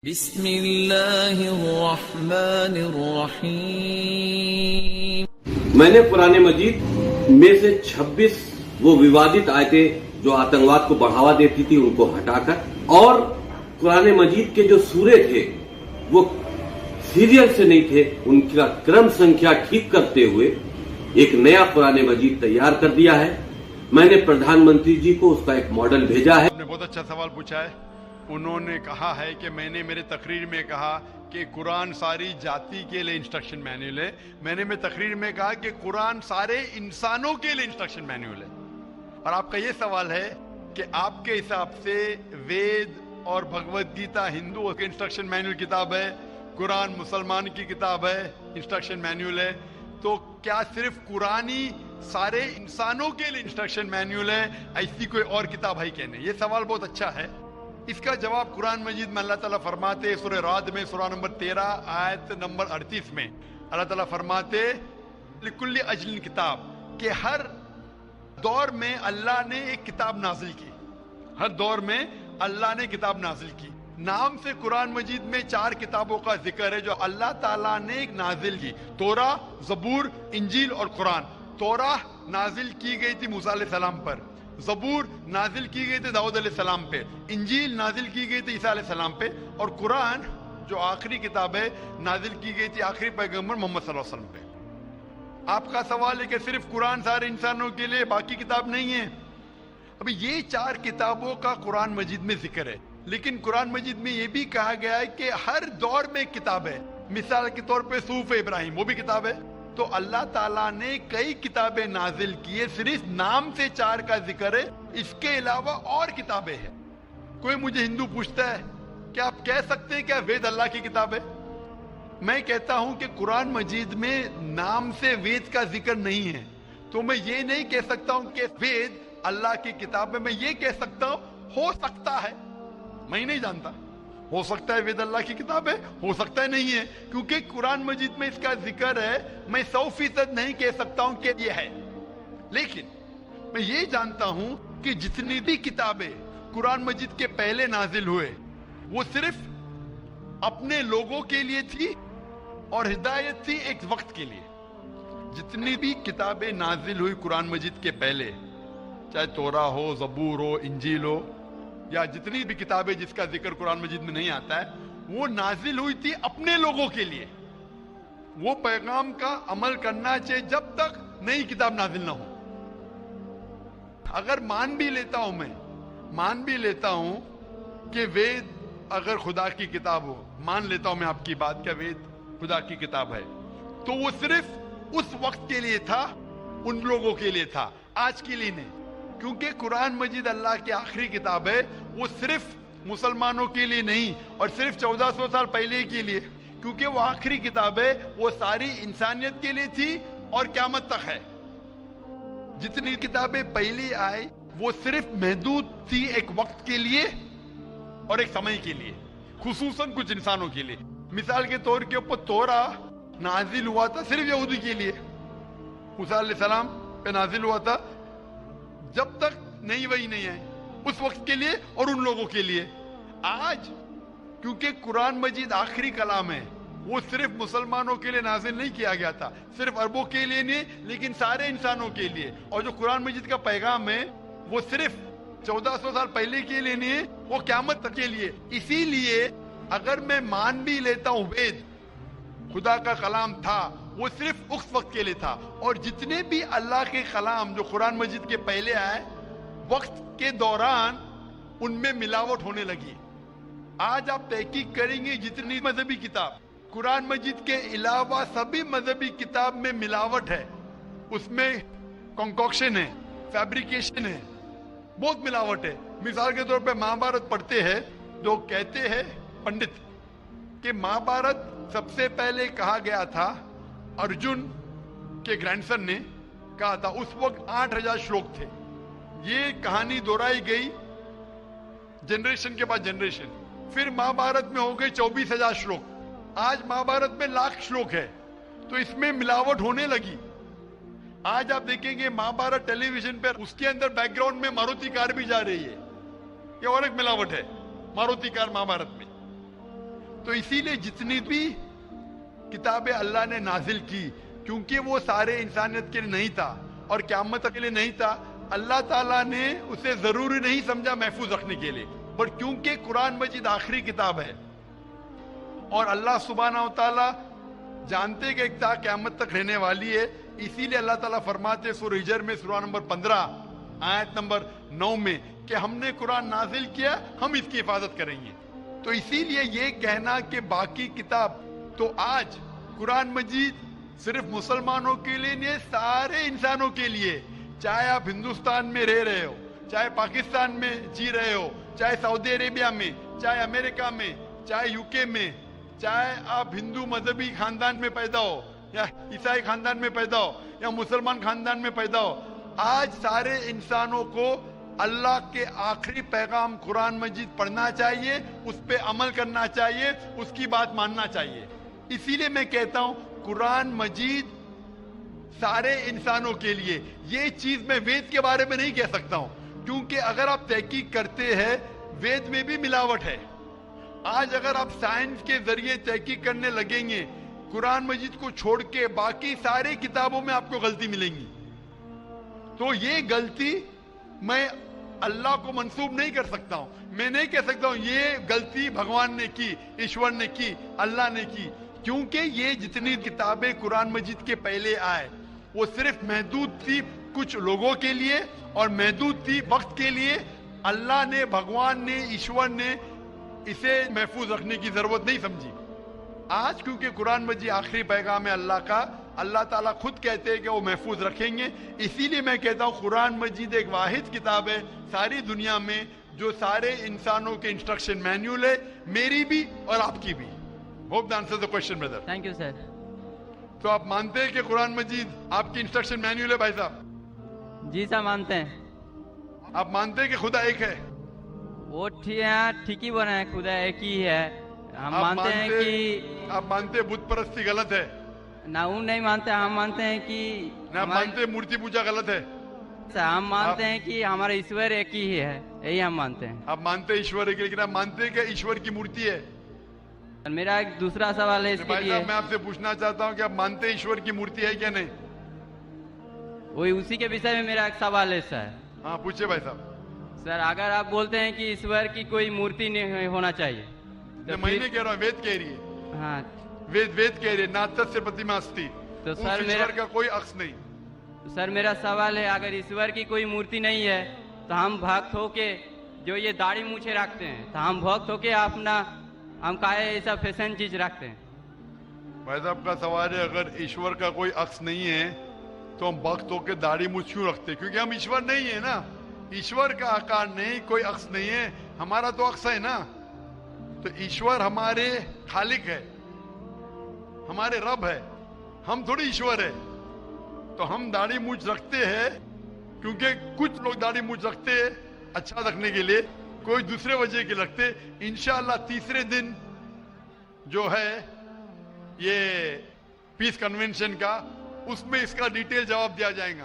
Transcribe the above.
بسم اللہ الرحمن الرحیم۔ میں نے قرآن مجید میں سے 26 وہ ووادت آیتیں جو آتنکواد کو بڑھاوا دیتی تھی ان کو ہٹا کر، اور قرآن مجید کے جو سورے تھے وہ سیریل سے نہیں تھے، ان کا کرم سنکھیا ٹھیک کرتے ہوئے ایک نیا قرآن مجید تیار کر دیا ہے۔ میں نے پردھان منتری جی کو اس کا ایک ماڈل بھیجا ہے۔ آپ نے بہت اچھا سوال پوچھا ہے۔ انہوں نے کہا ہے کہ میں نے میرے تقریر میں کہا کہ قرآن ساری جاتی کے لیے انسٹرکشن مینیول ہے۔ میں نے میرے تقریر میں کہا کہ قرآن سارے انسانوں کے لیے انسٹرکشن مینیول ہے۔ اور آپ کا یہ سوال ہے کہ آپ کے حساب سے وید اور بھگوت گیتا ہندو کے انسٹرکشن مینیول کتاب ہے، قرآن مسلمان کی کتاب ہے، انسٹرکشن مینیول ہے، تو کیا صرف قرآنی سارے انسانوں کے لیے انسٹرکشن مینیول ہے، ایسی کوئی اور کتاب ہے کہ نہیں؟ یہ سوال بہت اچھا ہے۔ اس کا جواب قرآن مجید میں اللہ تعالیٰ فرماتے، سورہ رعد میں سورہ نمبر 13 آیت نمبر 38 میں اللہ تعالیٰ فرماتے لکل اجل کتاب، کہ ہر دور میں اللہ نے ایک کتاب نازل کی، ہر دور میں اللہ نے کتاب نازل کی۔ نام سے قرآن مجید میں 4 کتابوں کا ذکر ہے جو اللہ تعالیٰ نے ایک نازل کی، توراہ، زبور، انجیل اور قرآن۔ توراہ نازل کی گئی تھی موسیٰ علیہ السلام پر، زبور نازل کی گئی تھی داؤد علیہ السلام پہ، انجیل نازل کی گئی تھی عیسیٰ علیہ السلام پہ، اور قرآن جو آخری کتاب ہے نازل کی گئی تھی آخری پیغمبر محمد صلی اللہ علیہ وسلم پہ۔ آپ کا سوال ہے کہ صرف قرآن سارے انسانوں کے لیے، باقی کتاب نہیں ہے؟ ابھی یہ 4 کتابوں کا قرآن مجید میں ذکر ہے، لیکن قرآن مجید میں یہ بھی کہا گیا ہے کہ ہر دور میں ایک کتاب ہے۔ مثال کے طور پہ صحف ابراہیم وہ بھی کتاب ہے۔ تو اللہ تعالیٰ نے کئی کتابیں نازل کی ہے، صرف نام سے 4 کا ذکر ہے، اس کے علاوہ اور کتابیں ہیں۔ کوئی مجھے ہندو پوچھتا ہے کہ آپ کہہ سکتے ہیں کیا وید اللہ کی کتاب ہے؟ میں کہتا ہوں کہ قرآن مجید میں نام سے وید کا ذکر نہیں ہے، تو میں یہ نہیں کہہ سکتا ہوں کہ وید اللہ کی کتاب ہے۔ میں یہ کہہ سکتا ہوں ہو سکتا ہے، میں نہیں جانتا، ہو سکتا ہے وید اللہ کی کتاب ہے، ہو سکتا ہے نہیں ہے، کیونکہ قرآن مجید میں اس کا ذکر ہے۔ میں 100% نہیں کہہ سکتا ہوں کہ یہ ہے، لیکن میں یہ جانتا ہوں کہ جتنی بھی کتابیں قرآن مجید کے پہلے نازل ہوئے وہ صرف اپنے لوگوں کے لیے تھی اور ہدایت تھی ایک وقت کے لیے۔ جتنی بھی کتابیں نازل ہوئی قرآن مجید کے پہلے، چاہے توراہ ہو، زبور ہو، انجیل ہو، یا جتنی بھی کتابیں جس کا ذکر قرآن مجید میں نہیں آتا ہے، وہ نازل ہوئی تھی اپنے لوگوں کے لیے۔ وہ پیغام کا عمل کرنا چاہیے جب تک نئی کتاب نازل نہ ہو۔ اگر مان بھی لیتا ہوں کہ وید اگر خدا کی کتاب ہو، مان لیتا ہوں میں آپ کی بات کہ وید خدا کی کتاب ہے، تو وہ صرف اس وقت کے لیے تھا، ان لوگوں کے لیے تھا، آج کے لیے نہیں۔ کیونکہ قرآن مجید اللہ کی آخری کتاب ہے، وہ صرف مسلمانوں کے لیے نہیں اور صرف 1400 سال پہلے کے لیے، کیونکہ وہ آخری کتاب ہے، وہ ساری انسانیت کے لیے تھی اور قیامت تک ہے۔ جتنی کتابیں پہلی آئی وہ صرف محدود تھی ایک وقت کے لیے اور ایک سمے کے لیے، خصوصاً کچھ انسانوں کے لیے۔ مثال کے طور کے اوپر توراہ نازل ہوا تھا صرف یہودی کے لیے، موسیٰ علیہ السلام پہ نازل ہوا تھا جب تک نئی وحی نہیں آئی، اس وقت کے لیے اور ان لوگوں کے لیے۔ آج کیونکہ قرآن مجید آخری کلام ہے، وہ صرف مسلمانوں کے لیے نازل نہیں کیا گیا تھا، صرف عربوں کے لیے نہیں لیکن سارے انسانوں کے لیے۔ اور جو قرآن مجید کا پیغام ہے وہ صرف 1400 سال پہلے کے لیے نہیں ہے، وہ قیامت تک کے لیے۔ اسی لیے اگر میں مان بھی لیتا ہوں وید خدا کا کلام تھا، وہ صرف اس وقت کے لیے تھا، اور جتنے بھی اللہ کے کلام جو قرآن مجید کے پہلے آئے، وقت کے دوران ان میں ملاوٹ ہونے لگی۔ آج آپ تحقیق کریں گے جتنی مذہبی کتاب قرآن مجید کے علاوہ سبھی مذہبی کتاب میں ملاوٹ ہے، اس میں کنکوکشن ہے، فیبریکیشن ہے، بہت ملاوٹ ہے۔ مثال کے طور پہ مہابھارت پڑھتے ہیں، جو کہتے ہیں پنڈت کہ مہابھارت سب سے پہلے کہا گیا تھا، ارجن کے گرینڈ سن نے کہا تھا، اس وقت 8000 شلوک تھے۔ یہ کہانی دہرائی گئی جنریشن کے بعد جنریشن، پھر مہابھارت میں ہو گئی 24000 شلوک، آج مہابھارت میں 1,00,000 شلوک ہے، تو اس میں ملاوٹ ہونے لگی۔ آج آپ دیکھیں گے مہابھارت ٹیلی ویژن پر، اس کے اندر بیک گراؤنڈ میں ماروتی کار بھی جا رہی ہے، یہ اور ایک ملاوٹ ہے ماروتی کار مہابھارت میں۔ تو اسی لیے جتنی بھی کتابیں اللہ نے نازل کی، کیونکہ وہ سارے انسانیت کے لیے نہیں تھا اور قیامت تک کے لیے نہیں تھا، اللہ تعالیٰ نے اسے ضروری نہیں سمجھا محفوظ رکھنے کے لیے، بٹ کیونکہ قرآن مجید آخری کتاب ہے اور اللہ سبحانہ و تعالیٰ جانتے کہ ایک تا قیامت تک رہنے والی ہے، اسی لیے اللہ تعالیٰ فرماتے سورہ ہجر میں سورہ نمبر 15 آیت نمبر 9 میں کہ ہم نے قرآن نازل کیا، ہم اس کی حفاظت کریں گے۔ تو اسی لیے یہ کہنا کہ باقی کتاب، تو آج قرآن مجید صرف مسلمانوں کے لیے نہیں، سارے انسانوں کے لیے، چاہے آپ ہندوستان میں رہ رہے ہو، چاہے پاکستان میں جی رہے ہو، چاہے سعودی عربیہ میں، چاہے امریکہ میں، چاہے یو کے میں، چاہے آپ ہندو مذہبی خاندان میں پیدا ہو یا عیسائی خاندان میں پیدا ہو یا مسلمان خاندان میں پیدا ہو، آج سارے انسانوں کو اللہ کے آخری پیغام قرآن مجید پڑھنا چاہیے، اس پہ عمل کرنا چاہیے، اس کی بات ماننا چاہیے۔ اسی لیے میں کہتا ہوں قرآن مجید سارے انسانوں کے لیے، یہ چیز میں وید کے بارے میں نہیں کہہ سکتا ہوں، کیونکہ اگر آپ تحقیق کرتے ہیں وید میں بھی ملاوٹ ہے۔ آج اگر آپ سائنس کے ذریعے تحقیق کرنے لگیں گے، قرآن مجید کو چھوڑ کے باقی سارے کتابوں میں آپ کو غلطی ملیں گی، تو یہ غلطی میں اللہ کو منسوب نہیں کر سکتا ہوں، میں نہیں کہہ سکتا ہوں یہ غلطی بھگوان نے کی، ایشور نے کی، اللہ نے کی، کیونکہ یہ جتنی کتابیں قرآن مجید کے پہلے آئے وہ صرف محدود تھی کچھ لوگوں کے لیے اور محدود تھی وقت کے لیے۔ اللہ نے، بھگوان نے، ایشور نے اسے محفوظ رکھنے کی ضرورت نہیں سمجھی۔ آج کیونکہ قرآن مجید آخری پیغام ہے اللہ کا، اللہ تعالیٰ خود کہتے ہیں کہ وہ محفوظ رکھیں گے، اسی لیے میں کہتا ہوں قرآن مجید ایک واحد کتاب ہے ساری دنیا میں جو سارے انسانوں کے انسٹرکشن مینیول ہے، میری بھی اور آپ کی بھی۔ Hope the answer the question brother. Thank you sir. تو آپ مانتے ہیں کہ قرآن مجید آپ کی انسٹرکشن مینیول ہے بھائی صاحب؟ جی سر مانتے ہیں۔ آپ مانتے ہیں کہ خدا ایک ہے؟ وہ ٹھیک ہی بنا ہے، خدا ایک ہی ہے۔ ہم مانتے ہیں کہ آپ مانتے بت پرستی غلط ہے؟ نہ وہ نہیں مانتے، ہم مانتے ہیں کہ نہ مانتے مورتی پوجا غلط ہے؟ ہم مانتے ہیں کہ ہمارا ایشور ایک ہی ہے، یہی ہم مانتے ہیں۔ آپ مانتے ہیں ایشور ایک، لیکن آپ مانتے ہیں کہ ایشور کی مورتی ہے؟ میرا ایک دوسرا سوال ہے اس کے بھائی لیے، صاحب میں آپ سے پوچھنا چاہتا ہوں کہ آپ مانتے ہیں ایشور کی مورتی ہے کیا نہیں؟ وہی اسی کے وشے میں میرا ایک سوال ہے سر۔ ہاں پوچھے بھائی صاحب۔ سر اگر آپ بولتے ہیں کہ ایشور کی کوئی مورتی نہیں ہونا چاہیے تو میں نہیں کہہ رہا ہوں، وید کہہ رہی ہے، ہاں وید کہہ رہی ہے، ناتسیہ پرتیما استی، تو اس سر ایشور کا کوئی عکس نہیں۔ سر میرا سوال ہے اگر ایشور کی کوئی مورتی نہیں ہے تو ہم بھکت ہو کے جو یہ داڑھی مونچھے رکھتے ہیں تو ہم بھکت ہو کے اپنا ہم کہے ایسا فیشن چیز رکھتے ہیں؟ بھائی صاحب کا سوال ہے اگر ایشور کا کوئی عکس نہیں ہے تو ہم بھکت ہو کے داڑھی مونچھ کیوں رکھتے؟ کیونکہ ہم ایشور نہیں ہے نا، ایشور کا آکار نہیں، کوئی عکس نہیں ہے، ہمارا تو عکس ہے نا۔ تو ایشور ہمارے خالق ہے، ہمارے رب ہے، ہم تھوڑی ایشور ہے۔ تو ہم داڑھی مونچھ رکھتے ہیں کیونکہ کچھ لوگ داڑھی مونچھ رکھتے ہیں اچھا رکھنے کے لیے، کوئی دوسرے وجہ کے رکھتے۔ انشاءاللہ تیسرے دن جو ہے یہ پیس کنونشن کا، اس میں اس کا ڈیٹیل جواب دیا جائے گا۔